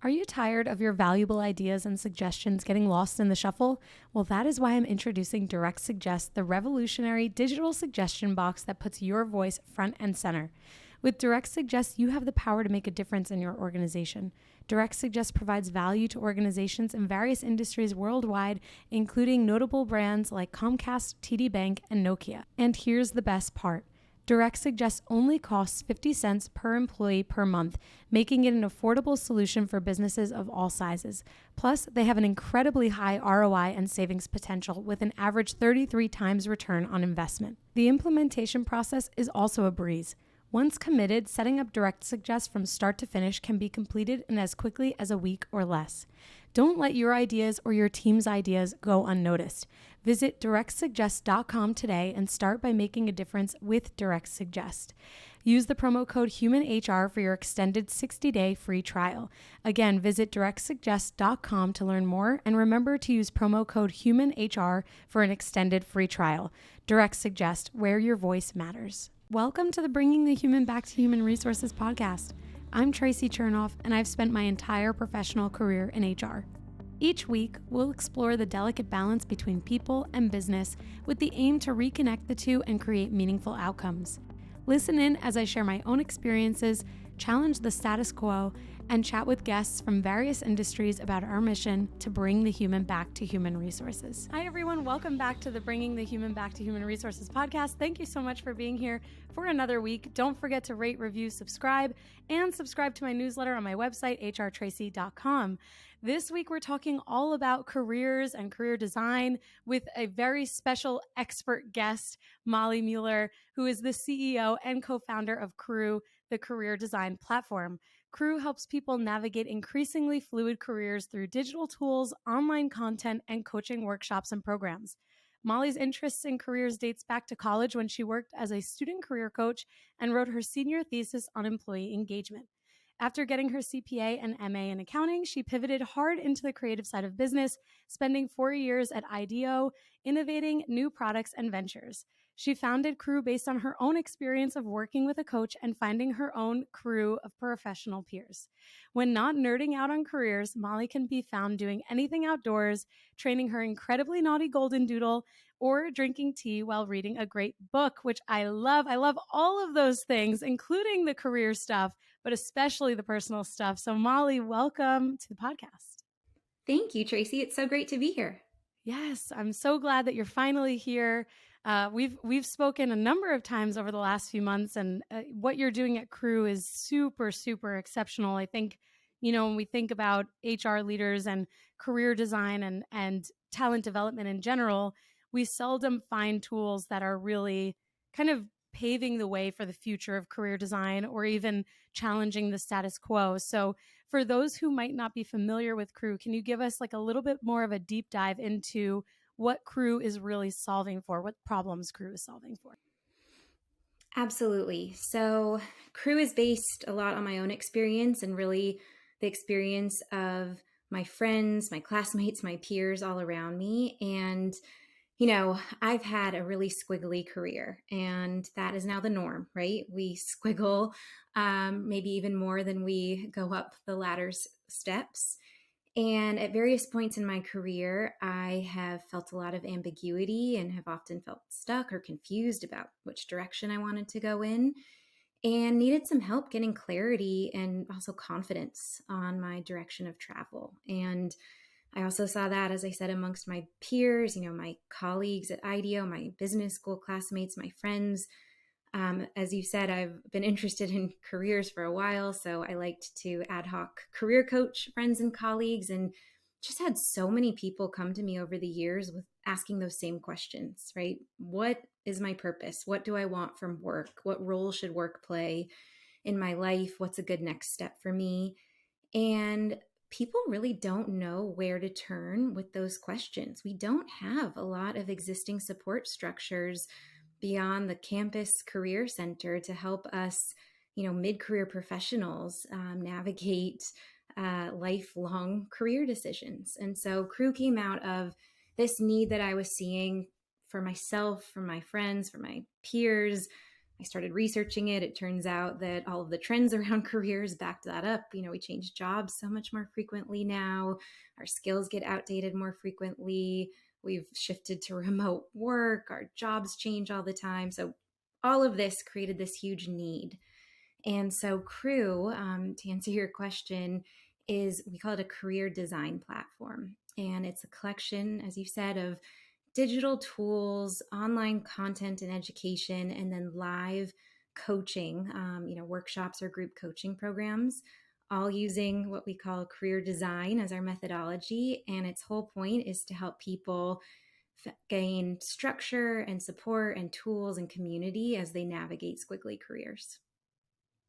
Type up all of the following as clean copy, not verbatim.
Are you tired of your valuable ideas and suggestions getting lost in the shuffle? Well, that is why I'm introducing Direct Suggest, the revolutionary digital suggestion box that puts your voice front and center. With Direct Suggest, you have the power to make a difference in your organization. Direct Suggest provides value to organizations in various industries worldwide, including notable brands like Comcast, TD Bank, and Nokia. And here's the best part. Direct Suggest only costs 50 cents per employee per month, making it an affordable solution for businesses of all sizes. Plus, they have an incredibly high ROI and savings potential with an average 33 times return on investment. The implementation process is also a breeze. Once committed, setting up Direct Suggest from start to finish can be completed in as quickly as a week or less. Don't let your ideas or your team's ideas go unnoticed. Visit directsuggest.com today and start by making a difference with Direct Suggest. Use the promo code HUMANHR for your extended 60-day free trial. Again, visit directsuggest.com to learn more, and remember to use promo code HUMANHR for an extended free trial. Direct Suggest, where your voice matters. Welcome to the Bringing the Human Back to Human Resources podcast. I'm Tracy Chernoff, and I've spent my entire professional career in HR. Each week, we'll explore the delicate balance between people and business with the aim to reconnect the two and create meaningful outcomes. Listen in as I share my own experiences, challenge the status quo, and chat with guests from various industries about our mission to bring the human back to human resources. Hi, everyone. Welcome back to the Bringing the Human Back to Human Resources podcast. Thank you so much for being here for another week. Don't forget to rate, review, subscribe, and subscribe to my newsletter on my website, hrtracy.com. This week, we're talking all about careers and career design with a very special expert guest, Mollie Mueller, who is the CEO and co-founder of Crew, the career design platform. Crew helps people navigate increasingly fluid careers through digital tools, online content, and coaching workshops and programs. Mollie's interests in careers dates back to college when she worked as a student career coach and wrote her senior thesis on employee engagement. After getting her CPA and MA in accounting, she pivoted hard into the creative side of business, spending 4 years at IDEO, innovating new products and ventures. She founded Crew based on her own experience of working with a coach and finding her own crew of professional peers. When not nerding out on careers, Mollie can be found doing anything outdoors, training her incredibly naughty golden doodle, or drinking tea while reading a great book, which I love. I love all of those things, including the career stuff, but especially the personal stuff. So Mollie, welcome to the podcast. Thank you, Tracy. It's so great to be here. Yes, I'm so glad that you're finally here. We've spoken a number of times over the last few months, and what you're doing at Crew is super, super exceptional. I think, when we think about HR leaders and career design and talent development in general, we seldom find tools that are really kind of paving the way for the future of career design or even challenging the status quo. So for those who might not be familiar with Crew, can you give us like a little bit more of a deep dive into what Crew is really solving for, what problems Crew is solving for? Absolutely. So Crew is based a lot on my own experience and really the experience of my friends, my classmates, my peers all around me. And, I've had a really squiggly career, and that is now the norm, right? We squiggle maybe even more than we go up the ladder's steps. And at various points in my career, I have felt a lot of ambiguity and have often felt stuck or confused about which direction I wanted to go in, and needed some help getting clarity and also confidence on my direction of travel. And I also saw that, as I said, amongst my peers, my colleagues at IDEO, my business school classmates, my friends. As you said, I've been interested in careers for a while, so I liked to ad hoc career coach friends and colleagues, and just had so many people come to me over the years with asking those same questions, right? What is my purpose? What do I want from work? What role should work play in my life? What's a good next step for me? And people really don't know where to turn with those questions. We don't have a lot of existing support structures beyond the campus career center to help us, mid-career professionals navigate lifelong career decisions. And so Crew came out of this need that I was seeing for myself, for my friends, for my peers. I started researching it. It turns out that all of the trends around careers backed that up. We change jobs so much more frequently now. Our skills get outdated more frequently. We've shifted to remote work. Our jobs change all the time. So all of this created this huge need. And so Crew, to answer your question, we call it a career design platform. And it's a collection, as you said, of digital tools, online content and education, and then live coaching, workshops or group coaching programs, all using what we call career design as our methodology. And its whole point is to help people gain structure and support and tools and community as they navigate squiggly careers.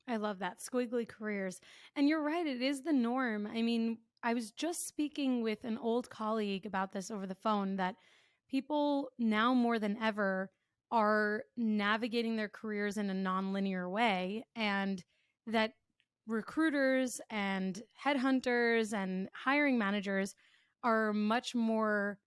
I love that. Squiggly careers. And you're right, it is the norm. I mean, I was just speaking with an old colleague about this over the phone, that people now more than ever are navigating their careers in a nonlinear way, and that recruiters and headhunters and hiring managers are much more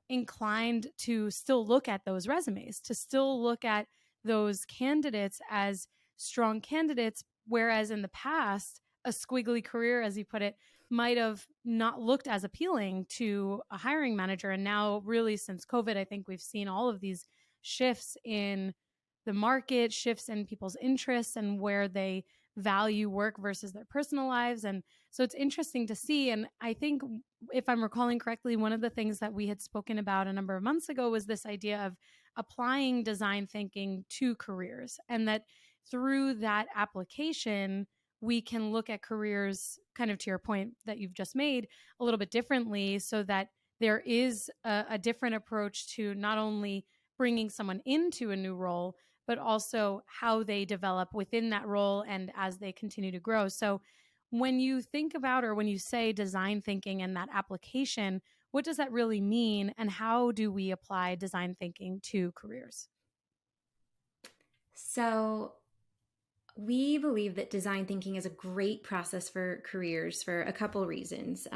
inclined to still look at those resumes, to still look at those candidates as strong candidates, whereas in the past, a squiggly career, as you put it, might have not looked as appealing to a hiring manager. And now, really, since COVID, I think we've seen all of these shifts in the market, shifts in people's interests and where they value work versus their personal lives. And so it's interesting to see. And I think, if I'm recalling correctly, one of the things that we had spoken about a number of months ago was this idea of applying design thinking to careers, and that through that application, we can look at careers, kind of to your point that you've just made, a little bit differently, so that there is a different approach to not only bringing someone into a new role, but also how they develop within that role and as they continue to grow. So when you think about, or when you say design thinking and that application, what does that really mean? And how do we apply design thinking to careers? So we believe that design thinking is a great process for careers for a couple reasons.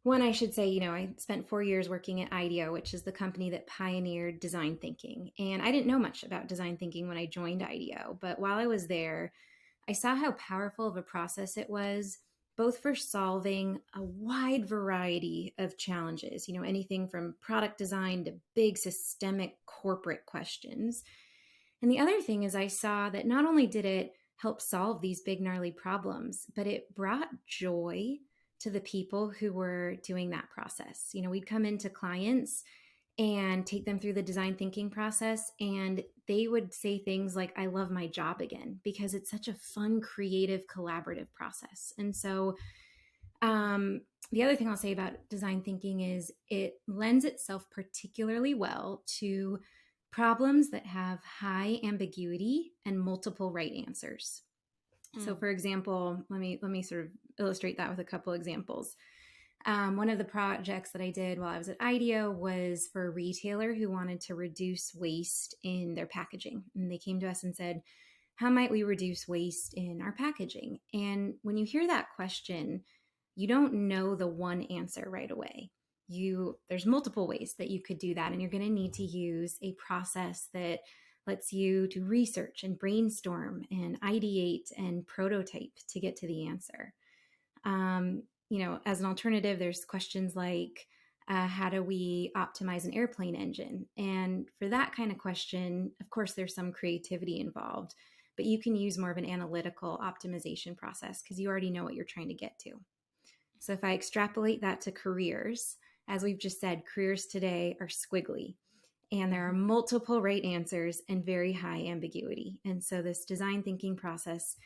One, I should say, I spent 4 years working at IDEO, which is the company that pioneered design thinking. And I didn't know much about design thinking when I joined IDEO, but while I was there, I saw how powerful of a process it was, both for solving a wide variety of challenges, anything from product design to big systemic corporate questions. And the other thing is, I saw that not only did it help solve these big, gnarly problems, but it brought joy to the people who were doing that process. We'd come into clients and take them through the design thinking process, and they would say things like, I love my job again, because it's such a fun, creative, collaborative process. And so the other thing I'll say about design thinking is it lends itself particularly well to problems that have high ambiguity and multiple right answers. So, for example, let me sort of illustrate that with a couple examples. One of the projects that I did while I was at IDEO was for a retailer who wanted to reduce waste in their packaging. And they came to us and said, how might we reduce waste in our packaging? And when you hear that question, you don't know the one answer right away. There's multiple ways that you could do that, and you're going to need to use a process that lets you do research and brainstorm and ideate and prototype to get to the answer. As an alternative, there's questions like, how do we optimize an airplane engine? And for that kind of question, of course, there's some creativity involved, but you can use more of an analytical optimization process because you already know what you're trying to get to. So if I extrapolate that to careers, as we've just said, careers today are squiggly, and there are multiple right answers and very high ambiguity. And so this design thinking process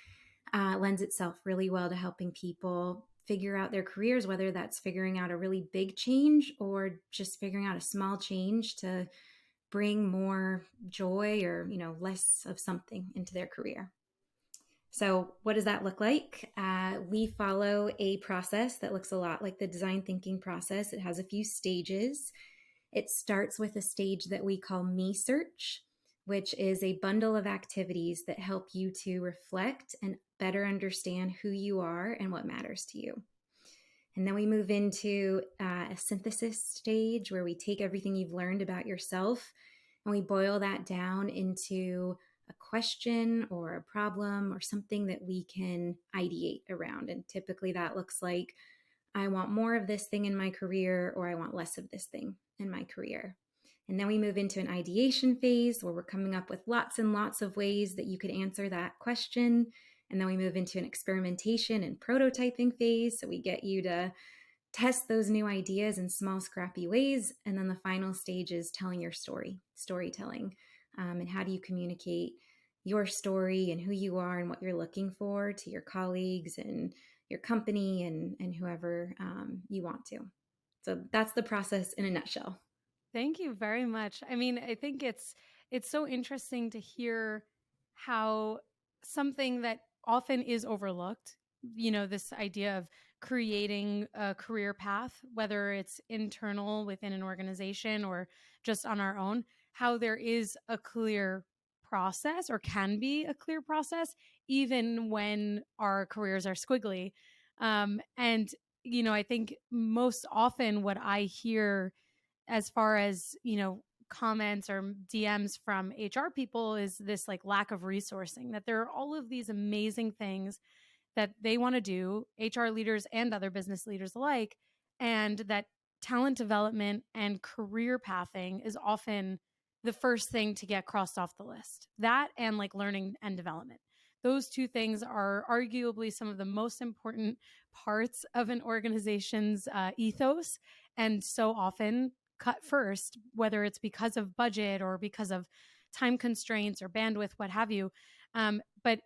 lends itself really well to helping people figure out their careers, whether that's figuring out a really big change or just figuring out a small change to bring more joy or, less of something into their career. So what does that look like? We follow a process that looks a lot like the design thinking process. It has a few stages. It starts with a stage that we call Me Search, which is a bundle of activities that help you to reflect and better understand who you are and what matters to you. And then we move into a synthesis stage where we take everything you've learned about yourself and we boil that down into a question or a problem or something that we can ideate around. And typically that looks like, I want more of this thing in my career, or I want less of this thing in my career. And then we move into an ideation phase where we're coming up with lots and lots of ways that you could answer that question. And then we move into an experimentation and prototyping phase. So we get you to test those new ideas in small, scrappy ways. And then the final stage is telling your story, storytelling. And how do you communicate your story and who you are and what you're looking for to your colleagues and your company and whoever you want to. So that's the process in a nutshell. Thank you very much. I mean, I think it's so interesting to hear how something that often is overlooked, this idea of creating a career path, whether it's internal within an organization or just on our own, how there is a clear process or can be a clear process, even when our careers are squiggly. And, I think most often what I hear as far as, comments or DMs from HR people is this like lack of resourcing, that there are all of these amazing things that they want to do, HR leaders and other business leaders alike, and that talent development and career pathing is often the first thing to get crossed off the list. That and like learning and development. Those two things are arguably some of the most important parts of an organization's ethos. And so often cut first, whether it's because of budget or because of time constraints or bandwidth, what have you. But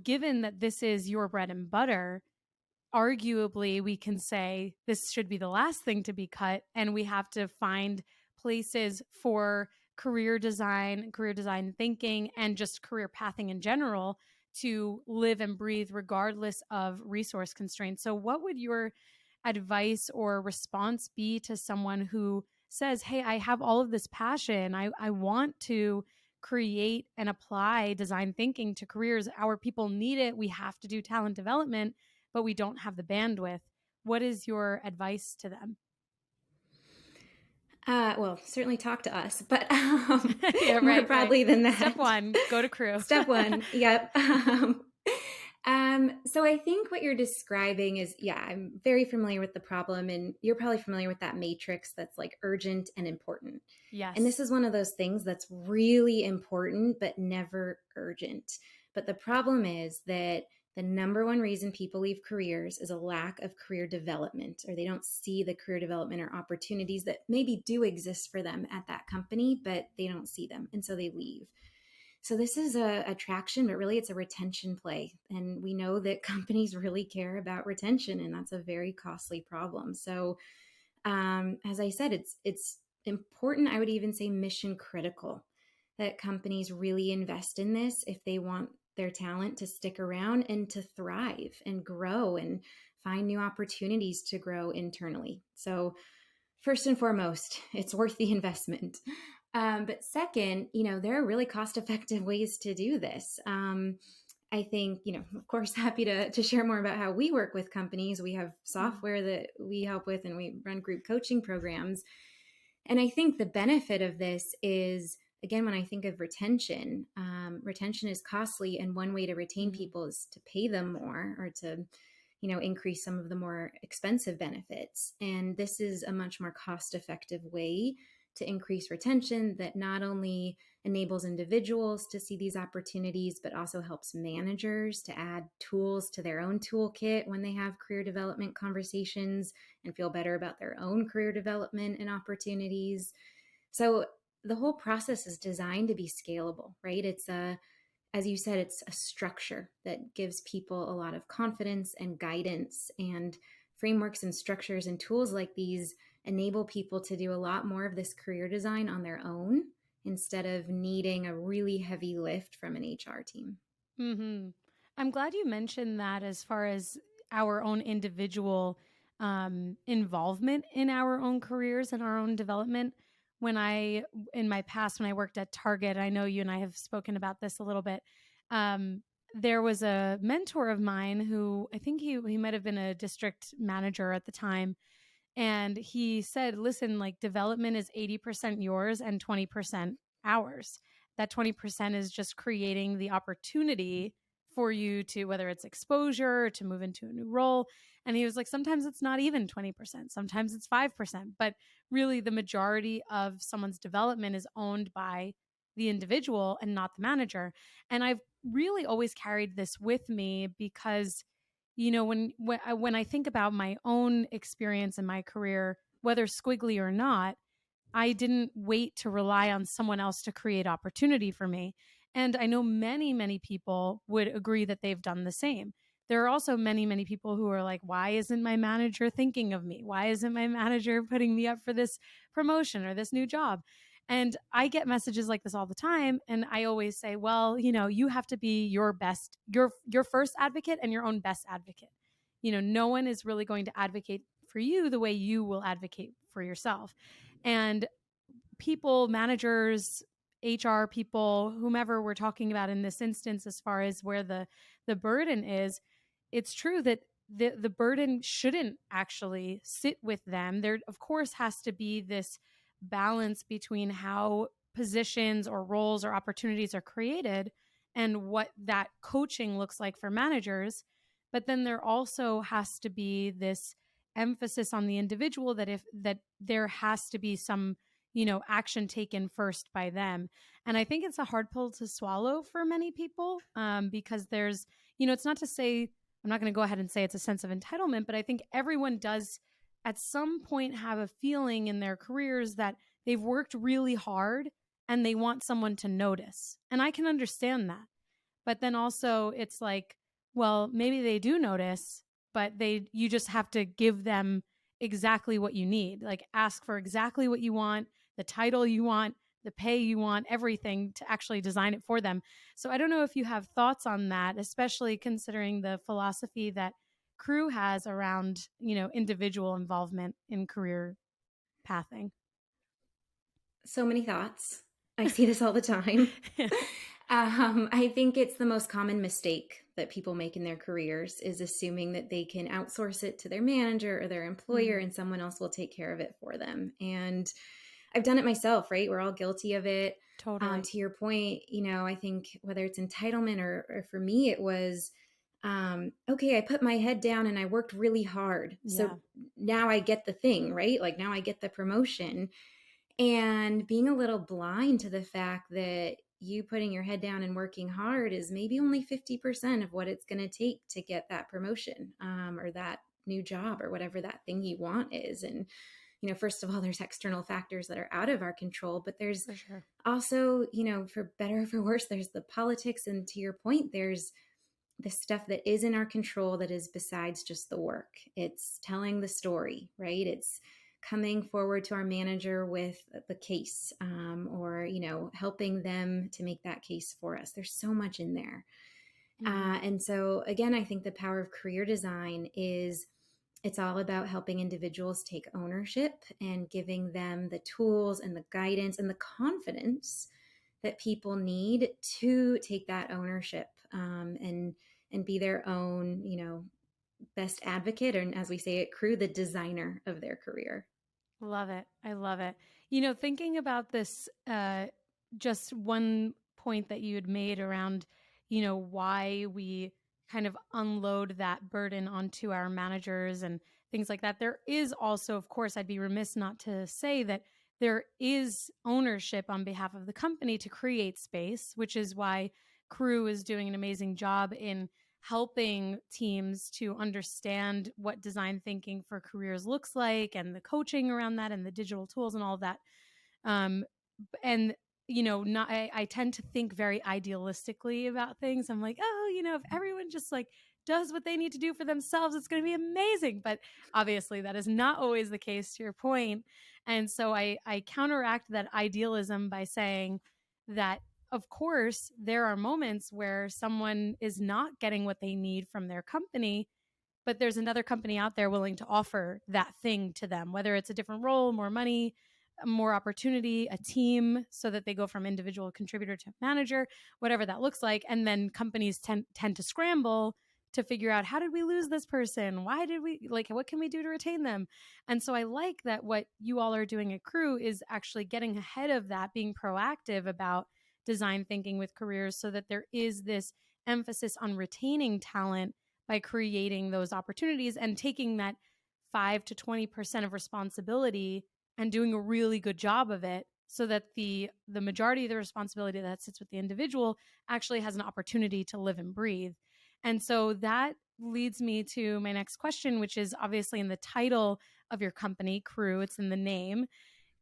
given that this is your bread and butter, arguably we can say this should be the last thing to be cut, and we have to find places for career design thinking, and just career pathing in general to live and breathe regardless of resource constraints. So what would your advice or response be to someone who says, hey, I have all of this passion. I want to create and apply design thinking to careers. Our people need it. We have to do talent development, but we don't have the bandwidth. What is your advice to them? Well, certainly talk to us, but Yeah, more right. broadly than that. Step one, go to Crew. Step one, yep. So I think what you're describing is, yeah, I'm very familiar with the problem, and you're probably familiar with that matrix that's like urgent and important. And this Yes. is one of those things that's really important, but never urgent. But the problem is that the number one reason people leave careers is a lack of career development, or they don't see the career development or opportunities that maybe do exist for them at that company, but they don't see them. And so they leave. So this is a attraction, but really it's a retention play. And we know that companies really care about retention, and that's a very costly problem. So as I said, it's important. I would even say mission critical that companies really invest in this if they want their talent to stick around and to thrive and grow and find new opportunities to grow internally. So first and foremost, it's worth the investment. But second, there are really cost-effective ways to do this. I think, of course, happy to share more about how we work with companies. We have software that we help with, and we run group coaching programs. And I think the benefit of this is, again, when I think of retention, retention is costly. And one way to retain people is to pay them more, or to, increase some of the more expensive benefits. And this is a much more cost-effective way to increase retention that not only enables individuals to see these opportunities, but also helps managers to add tools to their own toolkit when they have career development conversations and feel better about their own career development and opportunities. So the whole process is designed to be scalable, right? As you said, it's a structure that gives people a lot of confidence and guidance, and frameworks and structures and tools like these enable people to do a lot more of this career design on their own instead of needing a really heavy lift from an HR team. Mm-hmm. I'm glad you mentioned that as far as our own individual involvement in our own careers and our own development. In my past, when I worked at Target, I know you and I have spoken about this a little bit. There was a mentor of mine who, I think he might have been a district manager at the time. And he said, listen, like, development is 80% yours and 20% ours. that 20% is just creating the opportunity for you to, whether it's exposure or to move into a new role. And he was like, sometimes it's not even 20%, sometimes it's 5%, but really the majority of someone's development is owned by the individual and not the manager. And I've really always carried this with me because, you know, when I think about my own experience in my career, whether squiggly or not, I didn't wait to rely on someone else to create opportunity for me. And I know many, many people would agree that they've done the same. There are also many, many people who are like, why isn't my manager thinking of me? Why isn't my manager putting me up for this promotion or this new job? And I get messages like this all the time. And I always say, well, you know, you have to be your best, your first advocate and your own best advocate. You know, no one is really going to advocate for you the way you will advocate for yourself. And people, managers, HR people, whomever we're talking about in this instance, as far as where the burden is, it's true that the burden shouldn't actually sit with them. There, of course, has to be this balance between how positions or roles or opportunities are created and what that coaching looks like for managers. But then there also has to be this emphasis on the individual that if that there has to be some, you know, action taken first by them. And I think it's a hard pill to swallow for many people, because there's, you know, it's not to say, I'm not going to go ahead and say it's a sense of entitlement, but I think everyone does at some point have a feeling in their careers that they've worked really hard and they want someone to notice. And I can understand that. But then also it's like, well, maybe they do notice, but you just have to give them exactly what you need. Like ask for exactly what you want, the title you want, the pay you want, everything to actually design it for them. So I don't know if you have thoughts on that, especially considering the philosophy that Crew has around, you know, individual involvement in career pathing. So many thoughts. I see this all the time. I think it's the most common mistake that people make in their careers is assuming that they can outsource it to their manager or their employer and someone else will take care of it for them. And I've done it myself, right? We're all guilty of it. Totally. To your point, you know, I think whether it's entitlement or for me, it was, okay, I put my head down and I worked really hard. Yeah. So now I get the thing, right? Like now I get the promotion. And being a little blind to the fact that you putting your head down and working hard is maybe only 50% of what it's going to take to get that promotion, or that new job or whatever that thing you want is. And, you know, first of all, there's external factors that are out of our control, but there's For sure. also, you know, for better or for worse, there's the politics. And to your point, there's the stuff that is in our control that is besides just the work. It's telling the story, right? It's coming forward to our manager with the case, or, you know, helping them to make that case for us. There's so much in there. And so, again, I think the power of career design is it's all about helping individuals take ownership and giving them the tools and the guidance and the confidence that people need to take that ownership, and be their own, you know, best advocate, and as we say at Crew, the designer of their career. Love it. I love it. You know, thinking about this, just one point that you had made around, you know, why we kind of unload that burden onto our managers and things like that. There is also, of course, I'd be remiss not to say that there is ownership on behalf of the company to create space, which is why Crew is doing an amazing job in helping teams to understand what design thinking for careers looks like and the coaching around that and the digital tools and all of that. Um, and you know, I tend to think very idealistically about things. I'm like, oh, you know, if everyone just like does what they need to do for themselves, it's going to be amazing. But obviously, that is not always the case, to your point. And so I counteract that idealism by saying that, of course, there are moments where someone is not getting what they need from their company, but there's another company out there willing to offer that thing to them, whether it's a different role, more money, more opportunity, a team, so that they go from individual contributor to manager, whatever that looks like. And then companies tend to scramble to figure out, how did we lose this person? Why did we, like, what can we do to retain them? And so I like that what you all are doing at Crew is actually getting ahead of that, being proactive about design thinking with careers so that there is this emphasis on retaining talent by creating those opportunities and taking that 5 to 20% of responsibility and doing a really good job of it so that the majority of the responsibility that sits with the individual actually has an opportunity to live and breathe. And so that leads me to my next question, which is obviously in the title of your company, Crew. It's in the name.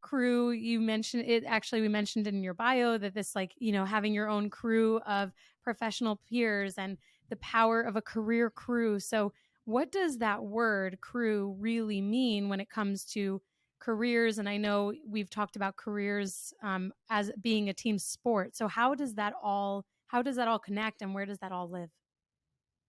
Crew, you mentioned it, actually we mentioned in your bio that this, like, having your own crew of professional peers and the power of a career crew. So what does that word crew really mean when it comes to careers? And I know we've talked about careers as being a team sport. So how does that all connect, and where does that all live?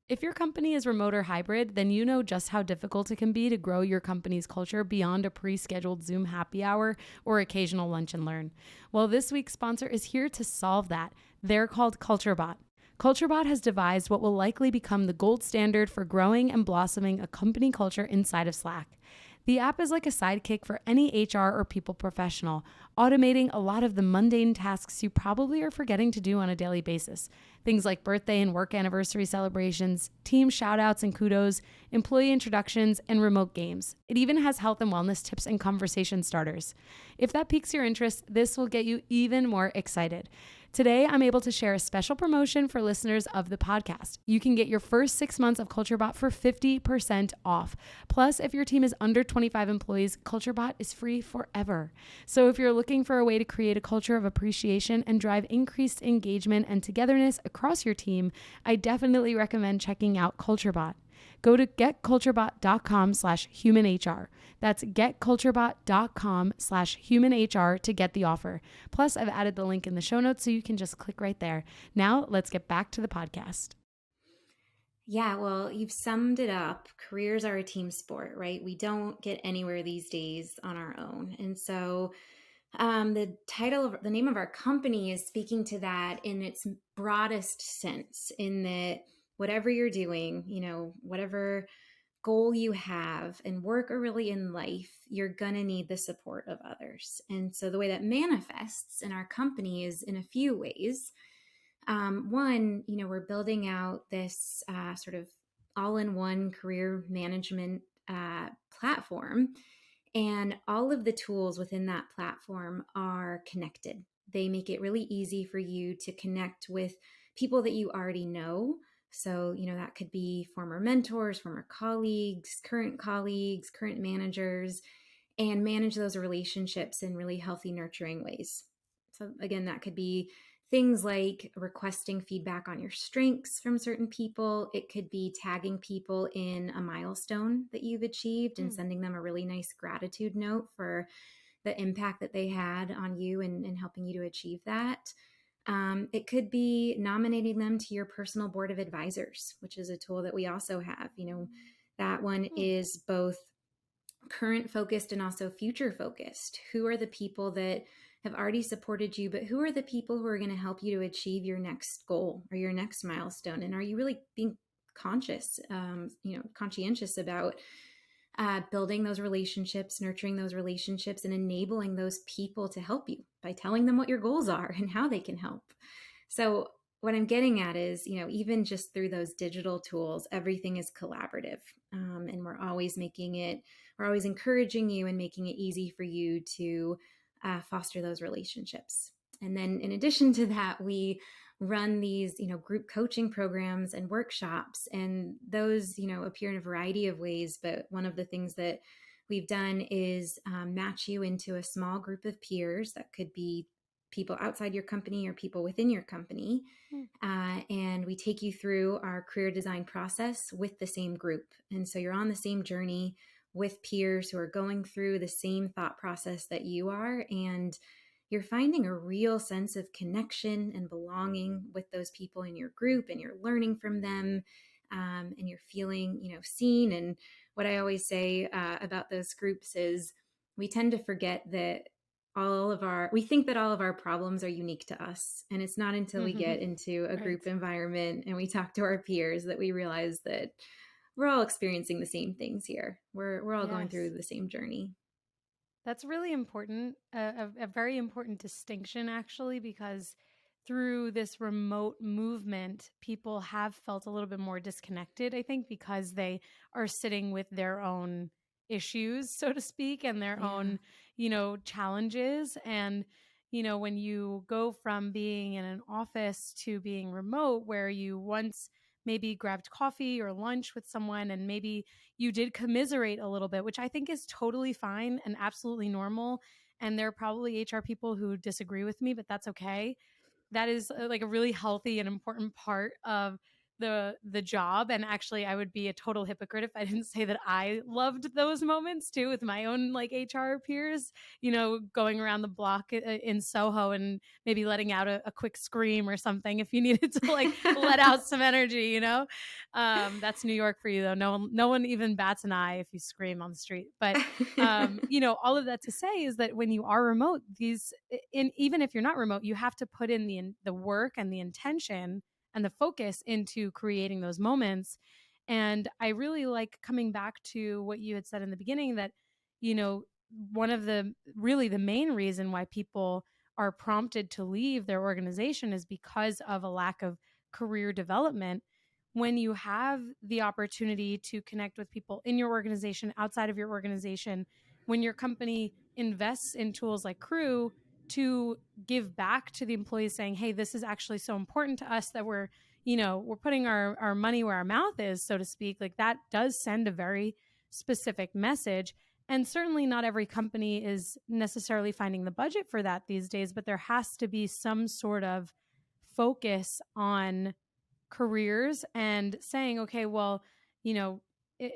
If your company is remote or hybrid, then you know just how difficult it can be to grow your company's culture beyond a pre-scheduled Zoom happy hour or occasional lunch and learn. Well, this week's sponsor is here to solve that. They're called CultureBot. CultureBot has devised what will likely become the gold standard for growing and blossoming a company culture inside of Slack. The app is like a sidekick for any HR or people professional, automating a lot of the mundane tasks you probably are forgetting to do on a daily basis. Things like birthday and work anniversary celebrations, team shoutouts and kudos, employee introductions, and remote games. It even has health and wellness tips and conversation starters. If that piques your interest, this will get you even more excited. Today, I'm able to share a special promotion for listeners of the podcast. You can get your first 6 months of CultureBot for 50% off. Plus, if your team is under 25 employees, CultureBot is free forever. So if you're looking for a way to create a culture of appreciation and drive increased engagement and togetherness across your team, I definitely recommend checking out CultureBot. Go to getculturebot.com/humanhr. That's getculturebot.com/humanhr to get the offer. Plus, I've added the link in the show notes so you can just click right there. Now, let's get back to the podcast. Yeah, well, you've summed it up. Careers are a team sport, right? We don't get anywhere these days on our own. And so the name of our company is speaking to that in its broadest sense, in that whatever you're doing, whatever goal you have in work or really in life, you're going to need the support of others. And so the way that manifests in our company is in a few ways. One, we're building out this sort of all-in-one career management platform. And all of the tools within that platform are connected. They make it really easy for you to connect with people that you already know. So, that could be former mentors, former colleagues, current managers, and manage those relationships in really healthy, nurturing ways. So, again, that could be things like requesting feedback on your strengths from certain people. It could be tagging people in a milestone that you've achieved and sending them a really nice gratitude note for the impact that they had on you and helping you to achieve that. It could be nominating them to your personal board of advisors, which is a tool that we also have. That one is both current focused and also future focused. Who are the people that have already supported you, but who are the people who are going to help you to achieve your next goal or your next milestone? And are you really being conscientious about building those relationships, nurturing those relationships, and enabling those people to help you by telling them what your goals are and how they can help? So what I'm getting at is, even just through those digital tools, everything is collaborative. And we're always encouraging you and making it easy for you to foster those relationships. And then in addition to that, we run these, group coaching programs and workshops, and those, appear in a variety of ways. But one of the things that we've done is match you into a small group of peers that could be people outside your company or people within your company. And we take you through our career design process with the same group. And so you're on the same journey with peers who are going through the same thought process that you are. And you're finding a real sense of connection and belonging with those people in your group, and you're learning from them, and you're feeling, seen. And what I always say about those groups is we tend to forget that we think that all of our problems are unique to us. And it's not until we get into a group environment and we talk to our peers that we realize that we're all experiencing the same things here. We're all going through the same journey. That's really important, a very important distinction, actually, because through this remote movement, people have felt a little bit more disconnected, I think, because they are sitting with their own issues, so to speak, and their Yeah. own, challenges. And, when you go from being in an office to being remote, where you once maybe grabbed coffee or lunch with someone and maybe you did commiserate a little bit, which I think is totally fine and absolutely normal. And there are probably HR people who disagree with me, but that's okay. That is like a really healthy and important part of the job. And actually, I would be a total hypocrite if I didn't say that I loved those moments too, with my own like HR peers, going around the block in Soho and maybe letting out a quick scream or something if you needed to like let out some energy. That's New York for you though. No one even bats an eye if you scream on the street. But all of that to say is that when you are remote, even if you're not remote, you have to put in the work and the intention and the focus into creating those moments. And I really like coming back to what you had said in the beginning, that, one of the main reason why people are prompted to leave their organization is because of a lack of career development. When you have the opportunity to connect with people in your organization, outside of your organization, when your company invests in tools like Crew to give back to the employees, saying, hey, this is actually so important to us that we're putting our money where our mouth is, so to speak, like that does send a very specific message. And certainly not every company is necessarily finding the budget for that these days, but there has to be some sort of focus on careers and saying, okay, well,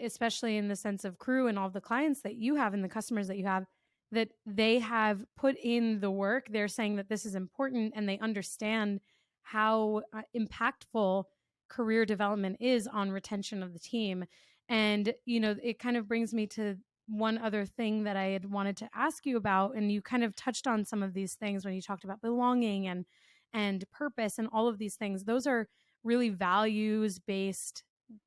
especially in the sense of Crew and all the clients that you have and the customers that you have, that they have put in the work. They're saying that this is important and they understand how impactful career development is on retention of the team. And, it kind of brings me to one other thing that I had wanted to ask you about. And you kind of touched on some of these things when you talked about belonging and purpose and all of these things. Those are really values based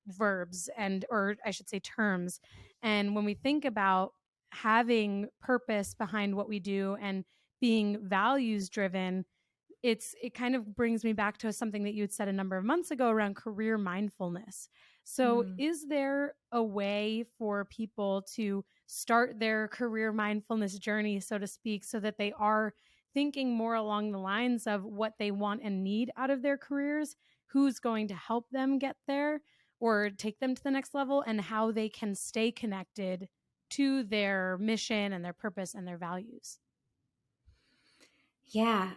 verbs, or I should say terms. And when we think about having purpose behind what we do and being values driven, it kind of brings me back to something that you had said a number of months ago around career mindfulness. So Mm. is there a way for people to start their career mindfulness journey, so to speak, so that they are thinking more along the lines of what they want and need out of their careers, who's going to help them get there or take them to the next level, and how they can stay connected to their mission and their purpose and their values? Yeah,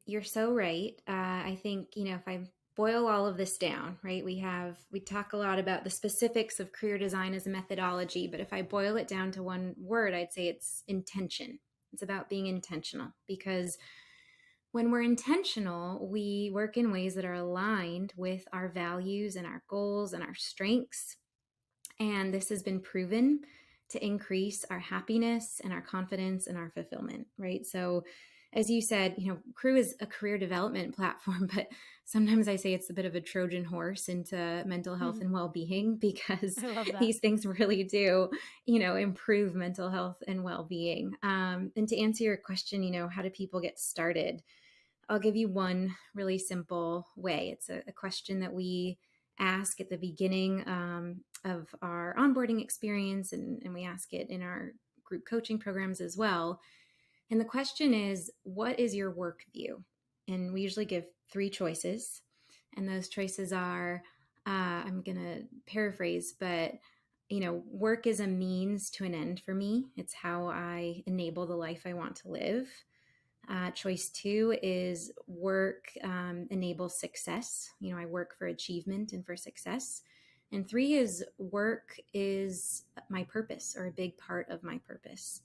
you're so right. I think, if I boil all of this down, right, we talk a lot about the specifics of career design as a methodology, but if I boil it down to one word, I'd say it's intention. It's about being intentional, because when we're intentional, we work in ways that are aligned with our values and our goals and our strengths. And this has been proven to increase our happiness and our confidence and our fulfillment, right? So, as you said, Crew is a career development platform, but sometimes I say it's a bit of a Trojan horse into mental health and well being, because I love that. these things really do, improve mental health and well being. And to answer your question, how do people get started? I'll give you one really simple way. It's a question that we ask at the beginning of our onboarding experience, and we ask it in our group coaching programs as well. And the question is, what is your work view? And we usually give three choices. And those choices are, I'm going to paraphrase, but work is a means to an end for me. It's how I enable the life I want to live. Choice two is work enables success. I work for achievement and for success. And three is work is my purpose, or a big part of my purpose.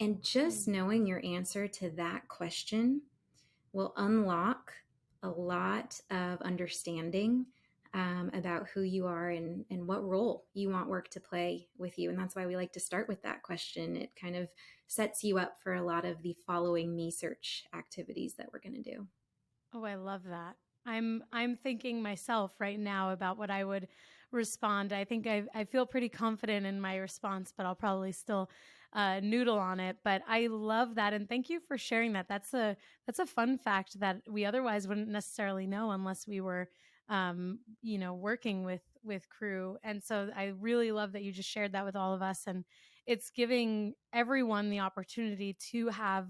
And just Mm. knowing your answer to that question will unlock a lot of understanding about who you are and what role you want work to play with you. And that's why we like to start with that question. It kind of sets you up for a lot of the following me search activities that we're going to do. Oh, I love that. I'm thinking myself right now about what I would respond. I think I feel pretty confident in my response, but I'll probably still noodle on it. But I love that, and thank you for sharing that. That's a fun fact that we otherwise wouldn't necessarily know unless we were, working with crew. And so I really love that you just shared that with all of us, and it's giving everyone the opportunity to have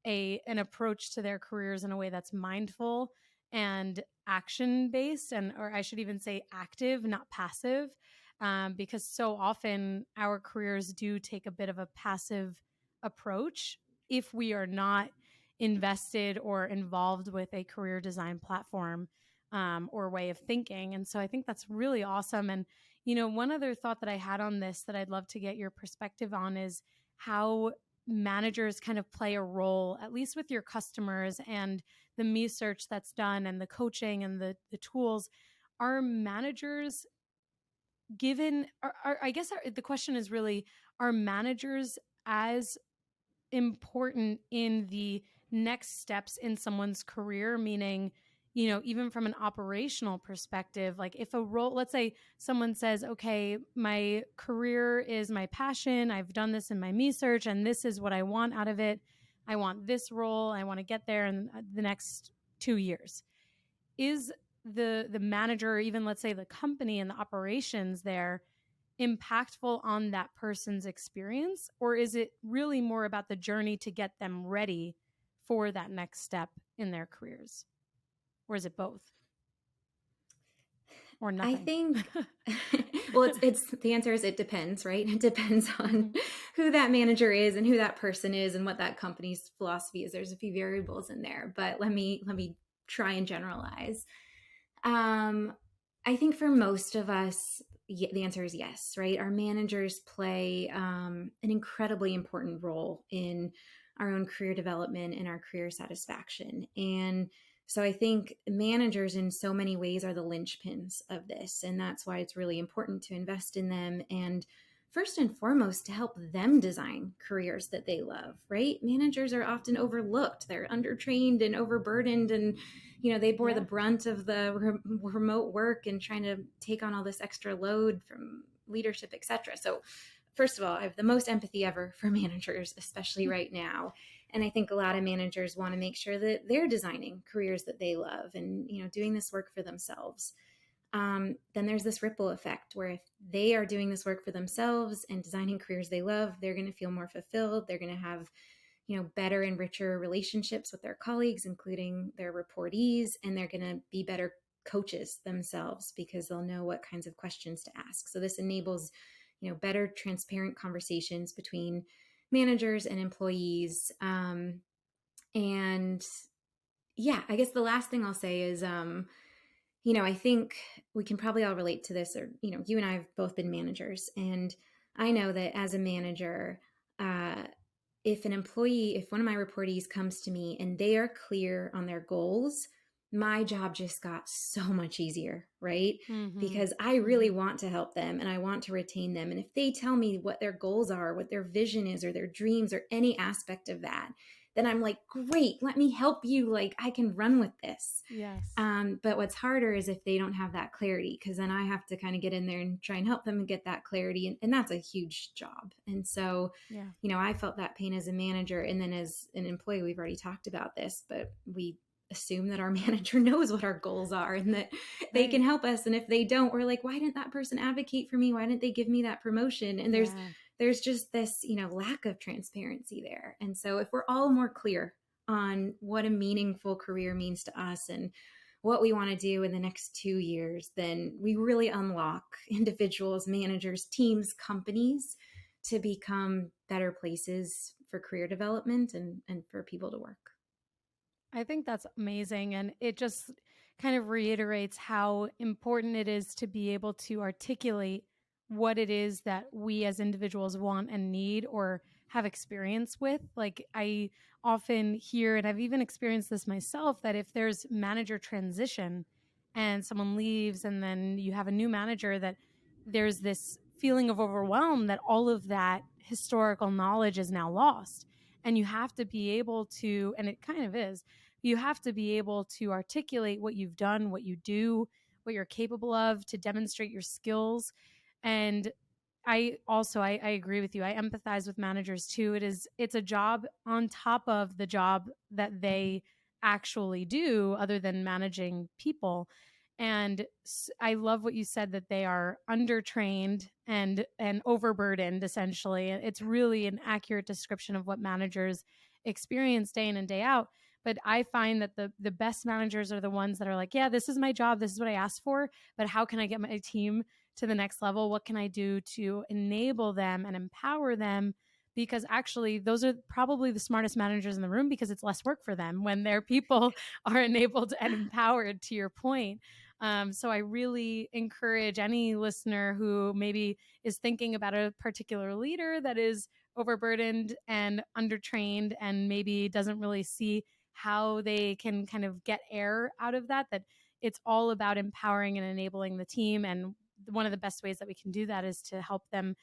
an approach to their careers in a way that's mindful and action based, and or I should even say active, not passive, because so often our careers do take a bit of a passive approach if we are not invested or involved with a career design platform, or way of thinking. And so I think that's really awesome. And one other thought that I had on this that I'd love to get your perspective on is how managers kind of play a role, at least with your customers and the research that's done and the coaching and the tools. Are managers given, I guess the question is really, are managers as important in the next steps in someone's career? Meaning, even from an operational perspective, like if a role, let's say someone says, okay, my career is my passion. I've done this in my research and this is what I want out of it. I want this role. I want to get there in the next 2 years. Is the manager, or even let's say the company and the operations there, impactful on that person's experience? Or is it really more about the journey to get them ready for that next step in their careers? Or is it both? Or nothing? I think, well, it's the answer is it depends, right? It depends on who that manager is and who that person is and what that company's philosophy is. There's a few variables in there, but let me try and generalize. I think for most of us, the answer is yes, right? Our managers play an incredibly important role in our own career development and our career satisfaction. And so I think managers in so many ways are the linchpins of this. And that's why it's really important to invest in them. And first and foremost, to help them design careers that they love, right? Managers are often overlooked. They're undertrained and overburdened, and they bore the brunt of the remote work and trying to take on all this extra load from leadership, etc. So first of all, I have the most empathy ever for managers, especially right now. And I think a lot of managers want to make sure that they're designing careers that they love and, doing this work for themselves. Then there's this ripple effect where if they are doing this work for themselves and designing careers they love, they're going to feel more fulfilled. They're going to have, better and richer relationships with their colleagues, including their reportees, and they're going to be better coaches themselves because they'll know what kinds of questions to ask. So this enables, better transparent conversations between managers and employees. And yeah, I guess the last thing I'll say is, I think we can probably all relate to this, or, you and I have both been managers. And I know that as a manager, if one of my reportees comes to me and they are clear on their goals, my job just got so much easier, right? Because I really want to help them and I want to retain them. And if they tell me what their goals are, what their vision is, or their dreams, or any aspect of that, then I'm like, great, let me help you. Like, I can run with this. Yes. But what's harder is if they don't have that clarity, because then I have to kind of get in there and try and help them and get that clarity. And that's a huge job. And so, I felt that pain as a manager. And then as an employee, we've already talked about this, but we assume that our manager knows what our goals are and that they can help us. And if they don't, we're like, why didn't that person advocate for me? Why didn't they give me that promotion? And there's just this, lack of transparency there. And so if we're all more clear on what a meaningful career means to us and what we want to do in the next 2 years, then we really unlock individuals, managers, teams, companies to become better places for career development and for people to work. I think that's amazing. And it just kind of reiterates how important it is to be able to articulate what it is that we as individuals want and need or have experience with. Like, I often hear, and I've even experienced this myself, that if there's manager transition and someone leaves and then you have a new manager, that there's this feeling of overwhelm that all of that historical knowledge is now lost. And you have to be able to, and it kind of is, you have to be able to articulate what you've done, what you do, what you're capable of, to demonstrate your skills. And I agree with you. I empathize with managers too. It's a job on top of the job that they actually do other than managing people. And I love what you said, that they are undertrained and overburdened, essentially. It's really an accurate description of what managers experience day in and day out. But I find that the best managers are the ones that are like, yeah, this is my job. This is what I asked for. But how can I get my team to the next level? What can I do to enable them and empower them? Because actually, those are probably the smartest managers in the room, because it's less work for them when their people are enabled and empowered, to your point. So I really encourage any listener who maybe is thinking about a particular leader that is overburdened and undertrained and maybe doesn't really see how they can kind of get air out of that, that it's all about empowering and enabling the team. And one of the best ways that we can do that is to help them,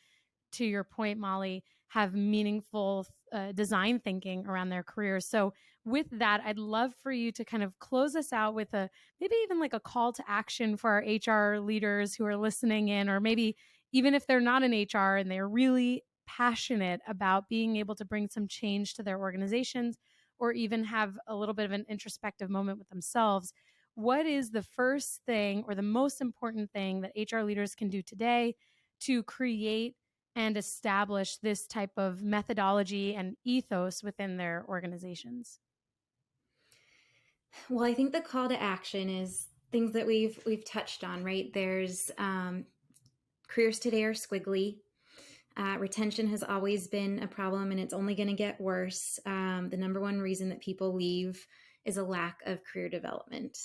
to your point, Mollie, have meaningful design thinking around their careers. So with that, I'd love for you to kind of close us out with maybe even like a call to action for our HR leaders who are listening in, or maybe even if they're not in HR and they're really passionate about being able to bring some change to their organizations, or even have a little bit of an introspective moment with themselves. What is the first thing or the most important thing that HR leaders can do today to create and establish this type of methodology and ethos within their organizations? Well, I think the call to action is things that we've touched on, right? There's careers today are squiggly. Retention has always been a problem, and it's only going to get worse. The number one reason that people leave is a lack of career development.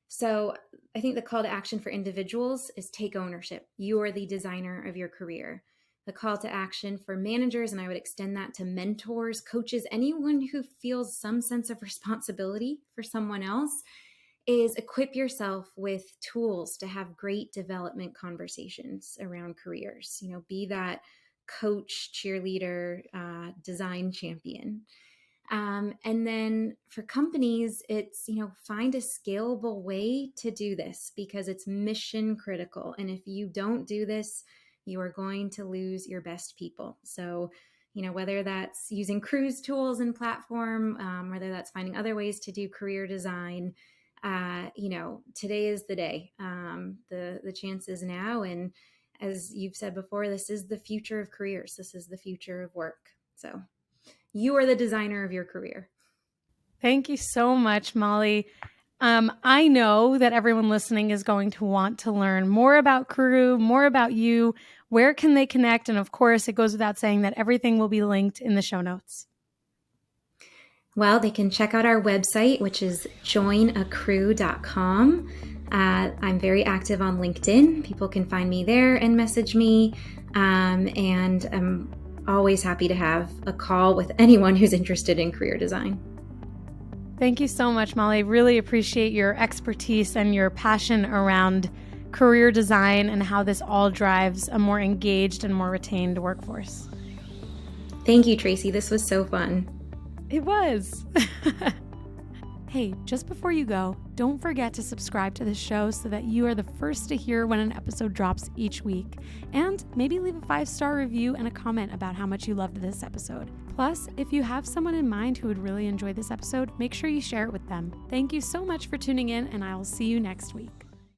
So I think the call to action for individuals is take ownership. You are the designer of your career. The call to action for managers, and I would extend that to mentors, coaches, anyone who feels some sense of responsibility for someone else, is equip yourself with tools to have great development conversations around careers. Be that coach, cheerleader, design champion. And then for companies, it's, find a scalable way to do this, because it's mission critical. And if you don't do this, you are going to lose your best people. So, whether that's using Cruise tools and platform, whether that's finding other ways to do career design, today is the day. The chance is now. And as you've said before, this is the future of careers. This is the future of work. So you are the designer of your career. Thank you so much, Mollie. I know that everyone listening is going to want to learn more about Crew, more about you. Where can they connect? And of course, it goes without saying that everything will be linked in the show notes. Well, they can check out our website, which is joinacrew.com. I'm very active on LinkedIn. People can find me there and message me. And I'm always happy to have a call with anyone who's interested in career design. Thank you so much, Mollie. Really appreciate your expertise and your passion around career design and how this all drives a more engaged and more retained workforce. Thank you, Tracy. This was so fun. It was. Hey, just before you go, don't forget to subscribe to the show so that you are the first to hear when an episode drops each week. And maybe leave a 5-star review and a comment about how much you loved this episode. Plus, if you have someone in mind who would really enjoy this episode, make sure you share it with them. Thank you so much for tuning in, and I will see you next week.